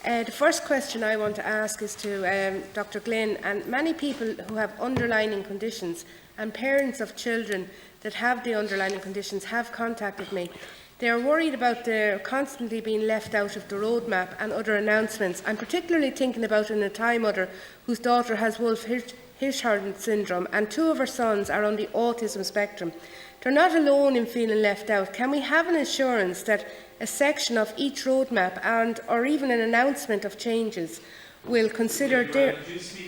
The first question I want to ask is to Dr. Glynn, and many people who have underlying conditions and parents of children that have the underlying conditions have contacted me. They are worried about their constantly being left out of the roadmap and other announcements. I'm particularly thinking about an Thai mother whose daughter has Wolff-Hirschhorn syndrome, and 2 of her sons are on the autism spectrum. They're not alone in feeling left out. Can we have an assurance that a section of each roadmap or even an announcement of changes will consider their...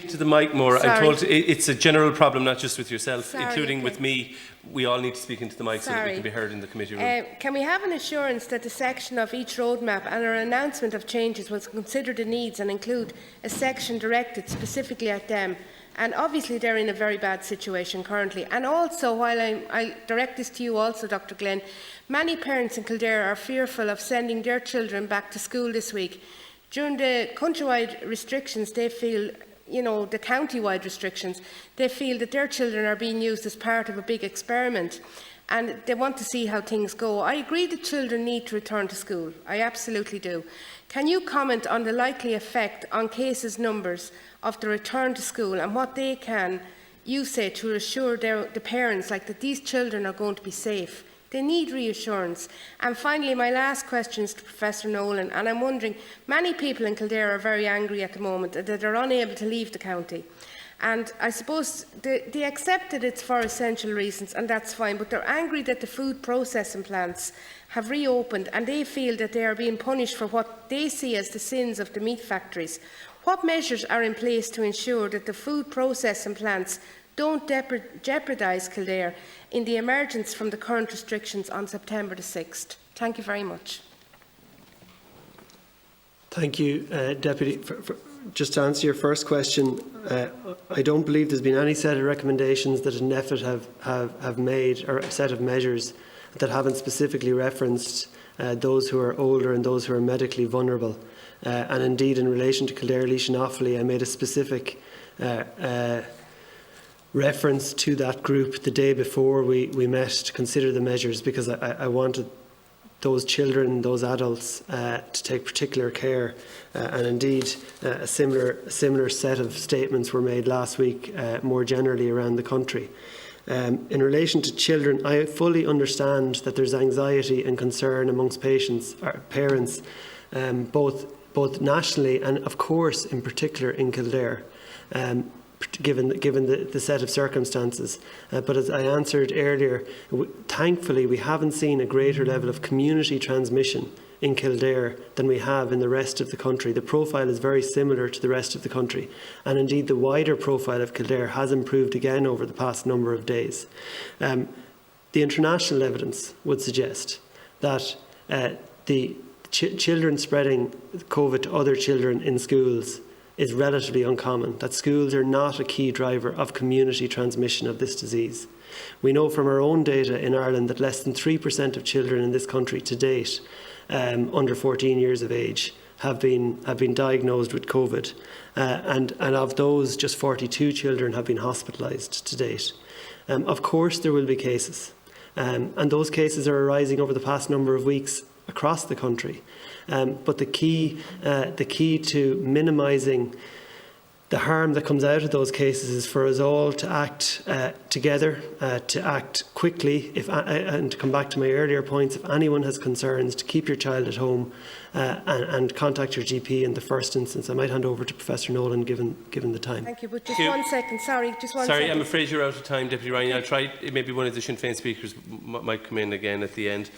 To the mic more. Sorry. I'm told it's a general problem, not just with yourself, Sorry, including okay. with me. We all need to speak into the mic so that we can be heard in the committee room. Can we have an assurance that the section of each roadmap and our announcement of changes will consider the needs and include a section directed specifically at them? And obviously they're in a very bad situation currently. And also, while I direct this to you also, Dr. Glenn, many parents in Kildare are fearful of sending their children back to school this week. During the countrywide restrictions, they feel, the county-wide restrictions, they feel that their children are being used as part of a big experiment, and they want to see how things go. I agree that children need to return to school. I absolutely do. Can you comment on the likely effect on cases numbers of the return to school and what they can, you say, to assure the parents that these children are going to be safe? They need reassurance. And finally, my last question is to Professor Nolan, and I'm wondering, many people in Kildare are very angry at the moment that they're unable to leave the county. And I suppose they accept that it's for essential reasons, and that's fine, but they're angry that the food processing plants have reopened and they feel that they are being punished for what they see as the sins of the meat factories. What measures are in place to ensure that the food processing plants don't jeopardise Kildare in the emergence from the current restrictions on September the 6th? Thank you very much. Thank you, Deputy. Just to answer your first question, I don't believe there's been any set of recommendations that NEFIT have made, or a set of measures that haven't specifically referenced those who are older and those who are medically vulnerable. And indeed, in relation to Kildare, Laois and Offaly, I made a specific reference to that group the day before we met to consider the measures, because I wanted those children, those adults, to take particular care. And indeed, a similar set of statements were made last week more generally around the country. In relation to children, I fully understand that there's anxiety and concern amongst patients, or parents, both nationally and, of course, in particular in Kildare, given the set of circumstances. But as I answered earlier, thankfully we haven't seen a greater level of community transmission in Kildare than we have in the rest of the country. The profile is very similar to the rest of the country, and indeed the wider profile of Kildare has improved again over the past number of days. The international evidence would suggest that the children spreading COVID to other children in schools is relatively uncommon, that schools are not a key driver of community transmission of this disease. We know from our own data in Ireland that less than 3% of children in this country to date, under 14 years of age, have been diagnosed with COVID, and of those, just 42 children have been hospitalised to date. Of course, there will be cases, and those cases are arising over the past number of weeks across the country. But the key to minimising the harm that comes out of those cases is for us all to act together, to act quickly, and to come back to my earlier points, if anyone has concerns, to keep your child at home and contact your GP in the first instance. I might hand over to Professor Nolan given the time. Thank you, but just 1 second, sorry, just one second. Sorry, I'm afraid you're out of time, Deputy Ryan. I'll try, maybe one of the Sinn Féin speakers might come in again at the end.